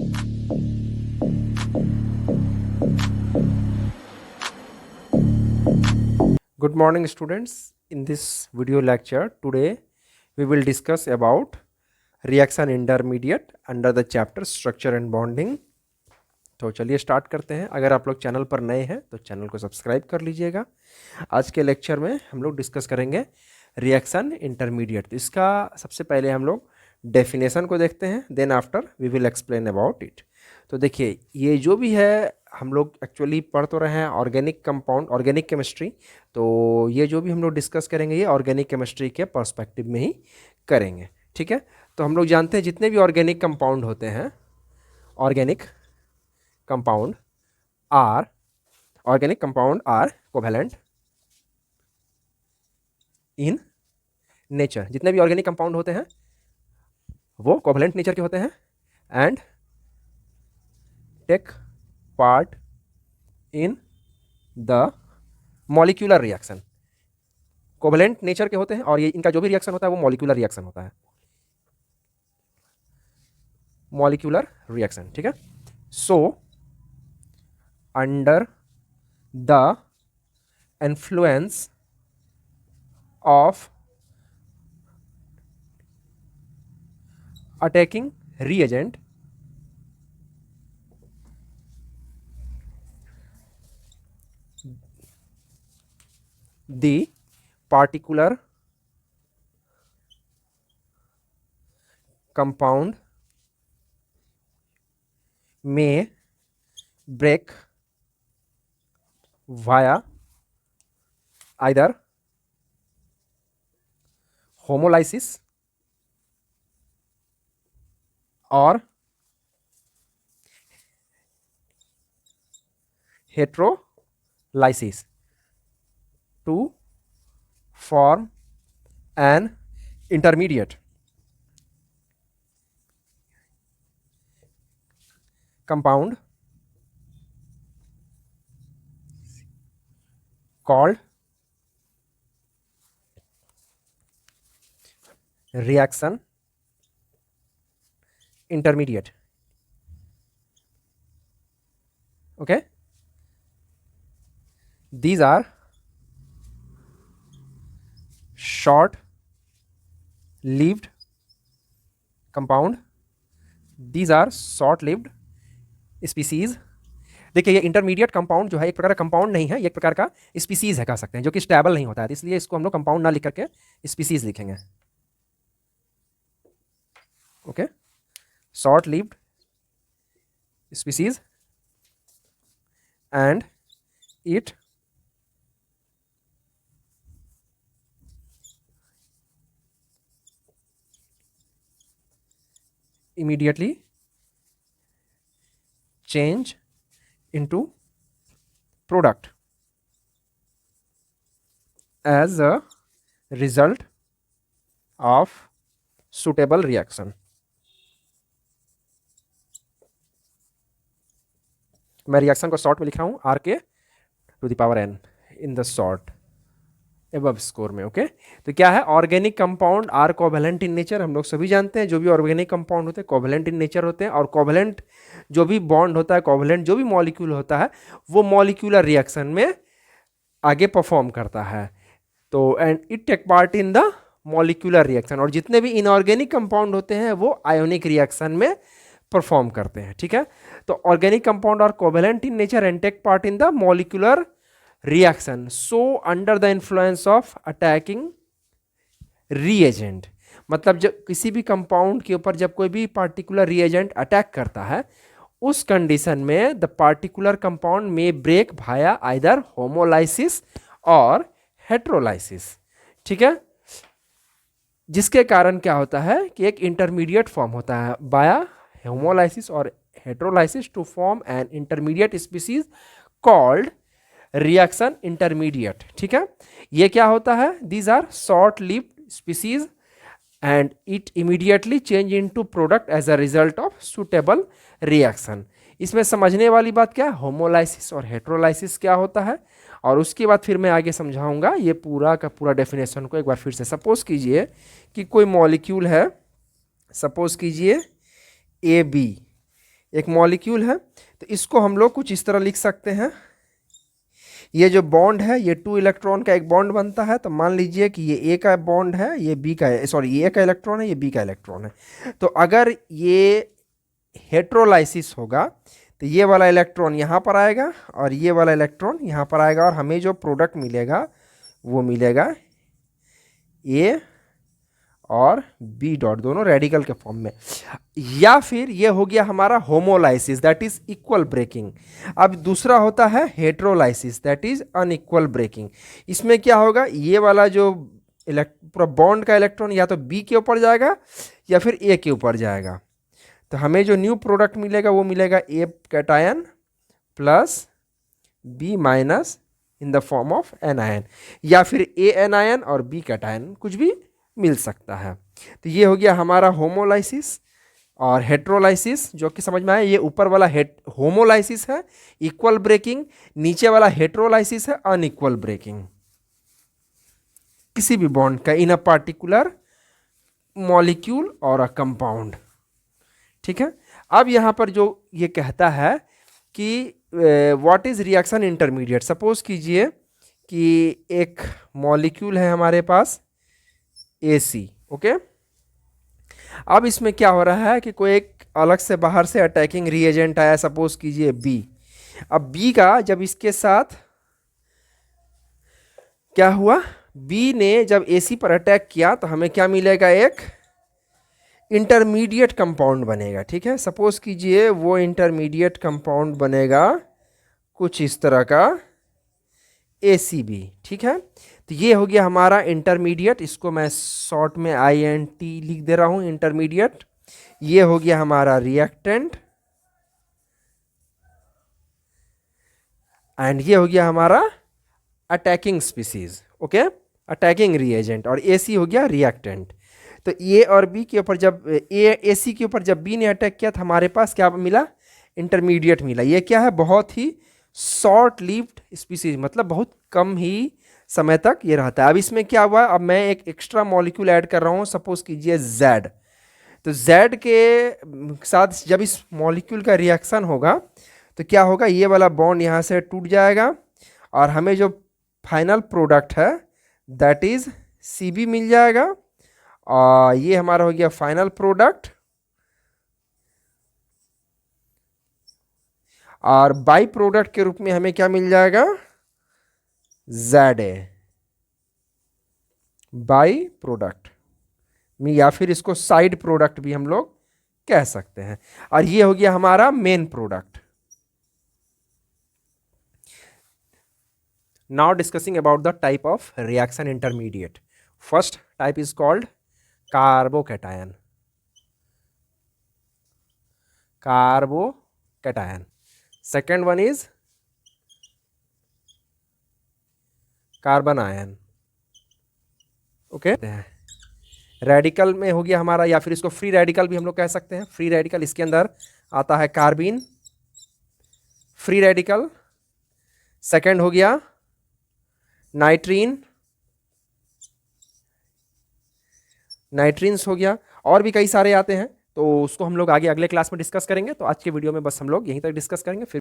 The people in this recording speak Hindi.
Good morning students. In this video lecture today we will discuss about reaction intermediate under the chapter structure and bonding. तो चलिए स्टार्ट करते हैं। अगर आप लोग चैनल पर नए हैं तो चैनल को सब्सक्राइब कर लीजिएगा। आज के लेक्चर में हम लोग डिस्कस करेंगे रिएक्शन इंटरमीडिएट। तो इसका सबसे पहले हम लोग डेफिनेशन को देखते हैं, then after we will explain about it. तो देखिए ये जो भी है हम लोग एक्चुअली पढ़ तो रहे हैं ऑर्गेनिक कंपाउंड, ऑर्गेनिक केमिस्ट्री। तो ये जो भी हम लोग डिस्कस करेंगे ये ऑर्गेनिक केमिस्ट्री के पर्सपेक्टिव में ही करेंगे, ठीक है। तो हम लोग जानते हैं जितने भी ऑर्गेनिक कंपाउंड होते हैं, organic compound are covalent in nature. जितने भी ऑर्गेनिक कंपाउंड होते हैं वो कोवेलेंट नेचर के होते हैं and take part in the molecular reaction. Covalent nature के होते हैं और ये इनका जो भी रिएक्शन होता है वो मॉलिक्यूलर रिएक्शन होता है, मॉलिक्यूलर रिएक्शन, ठीक है। सो under the influence of attacking reagent, the particular compound may break via either homolysis or heterolysis to form an intermediate compound called reaction intermediate. Okay, these are short lived compound, these are short lived species. देखिए ये इंटरमीडिएट कंपाउंड जो है एक प्रकार का कंपाउंड नहीं है, ये एक प्रकार का स्पीसीज है कह सकते हैं, जो कि स्टेबल नहीं होता है, इसलिए इसको हम लोग कंपाउंड ना लिख करके स्पीसीज लिखेंगे। Okay, short lived species and it immediately change into product as a result of suitable reaction. मैं रिएक्शन को शॉर्ट में लिख रहा हूं आर के to the power N in the short above score में। ओके, तो क्या है, organic compound are covalent in nature. हम लोग सभी जानते हैं जो भी ऑर्गेनिक कंपाउंड होते हैं कोवेलेंट इन नेचर होते हैं, और कोवेलेंट जो भी बॉन्ड होता है, कोवेलेंट जो भी मॉलिक्यूल होता है वो मॉलिक्यूलर रिएक्शन में आगे परफॉर्म करता है। तो and it take part in the molecular reaction, और जितने भी इनऑर्गेनिक कंपाउंड होते हैं वो आयोनिक रिएक्शन में परफॉर्म करते हैं, ठीक है। तो organic compound are covalent in nature and take part in the molecular reaction, so under the influence of attacking reagent. मतलब जब किसी भी कंपाउंड के ऊपर जब कोई भी पार्टिकुलर रिएजेंट अटैक करता है उस कंडीशन में द पार्टिकुलर कंपाउंड में ब्रेक भाया आइदर होमोलाइसिस और हेट्रोलाइसिस, ठीक है। जिसके कारण क्या होता है कि एक इंटरमीडिएट फॉर्म होता है बाया होमोलाइसिस और heterolysis to form an intermediate species called reaction intermediate, ठीक है। ये क्या होता है, these are short lived species and it immediately change into product as a result of suitable reaction. इसमें समझने वाली बात क्या है, होमोलाइसिस और हेट्रोलाइसिस क्या होता है, और उसके बाद फिर मैं आगे समझाऊंगा ये पूरा का पूरा डेफिनेशन को एक बार फिर से। सपोज कीजिए कि कोई मॉलिक्यूल है, सपोज कीजिए ए बी, एक मॉलिक्यूल है, तो इसको हम लोग कुछ इस तरह लिख सकते हैं। ये जो बॉन्ड है ये 2 इलेक्ट्रॉन का एक बॉन्ड बनता है, तो मान लीजिए कि ये ए का बॉन्ड है, ये बी का है, सॉरी ये ए का इलेक्ट्रॉन है, ये बी का इलेक्ट्रॉन है। तो अगर ये हेट्रोलाइसिस होगा तो ये वाला इलेक्ट्रॉन यहाँ पर आएगा और ये वाला इलेक्ट्रॉन यहाँ पर आएगा, और हमें जो प्रोडक्ट मिलेगा वो मिलेगा ए और बी डॉट, दोनों रेडिकल के फॉर्म में। या फिर ये हो गया हमारा homolysis, that is equal breaking. अब दूसरा होता है हेट्रोलाइसिस, दैट इज अनइक्वल ब्रेकिंग। इसमें क्या होगा, ये वाला जो पूरा बॉन्ड का इलेक्ट्रॉन या तो बी के ऊपर जाएगा या फिर ए के ऊपर जाएगा। तो हमें जो न्यू प्रोडक्ट मिलेगा वो मिलेगा A cation plus B minus in the form of anion, या फिर ए एनायन और बी कैटायन, कुछ भी मिल सकता है। तो ये हो गया हमारा होमोलाइसिस और हेट्रोलाइसिस, जो कि समझ में आया। ये ऊपर वाला होमोलाइसिस है इक्वल ब्रेकिंग, नीचे वाला हेट्रोलाइसिस है अनइक्वल ब्रेकिंग, किसी भी बॉन्ड का इन अ पार्टिकुलर मॉलिक्यूल और अ कंपाउंड। ठीक है, अब यहाँ पर जो ये कहता है कि what is reaction intermediate. Suppose कीजिए कि एक मॉलिक्यूल है हमारे पास AC, ओके। अब इसमें क्या हो रहा है कि कोई एक अलग से बाहर से अटैकिंग रिएजेंट आया, सपोज कीजिए B। अब B का जब इसके साथ क्या हुआ, B ने जब AC पर अटैक किया तो हमें क्या मिलेगा, एक इंटरमीडिएट कंपाउंड बनेगा। ठीक है, सपोज कीजिए वो इंटरमीडिएट कंपाउंड बनेगा कुछ इस तरह का ACB। ठीक है, तो ये हो गया हमारा इंटरमीडिएट, इसको मैं शॉर्ट में INT लिख दे रहा हूं, इंटरमीडिएट। ये हो गया हमारा रिएक्टेंट एंड ये हो गया हमारा attacking species, okay, attacking reagent, और AC हो गया रिएक्टेंट। तो ए और बी के ऊपर जब AC के ऊपर जब B ने अटैक किया तो हमारे पास क्या मिला, इंटरमीडिएट मिला। ये क्या है, बहुत ही शॉर्ट लिव्ड स्पीसीज, मतलब बहुत कम ही समय तक ये रहता है। अब इसमें क्या हुआ, अब मैं एक एक्स्ट्रा मॉलिक्यूल ऐड कर रहा हूँ, सपोज कीजिए Z। तो Z के साथ जब इस मॉलिक्यूल का रिएक्शन होगा तो क्या होगा, ये वाला बॉन्ड यहाँ से टूट जाएगा और हमें जो फाइनल प्रोडक्ट है दैट इज CB मिल जाएगा, और ये हमारा हो गया फाइनल प्रोडक्ट। और बाई प्रोडक्ट के रूप में हमें क्या मिल जाएगा, ZA बाई प्रोडक्ट में, या फिर इसको साइड प्रोडक्ट भी हम लोग कह सकते हैं। और ये हो गया हमारा main product. Now discussing about the type of reaction intermediate. First type is called carbocation, carbocation. Second one is carbon ion, okay. Radical में हो गया हमारा, या फिर इसको फ्री रेडिकल भी हम लोग कह सकते हैं। फ्री रेडिकल, इसके अंदर आता है कार्बीन, फ्री रेडिकल। सेकेंड हो गया नाइट्रीन, नाइट्रीन्स हो गया, और भी कई सारे आते हैं, तो उसको हम लोग आगे अगले क्लास में डिस्कस करेंगे। तो आज के वीडियो में बस हम लोग यहीं तक डिस्कस करेंगे, फिर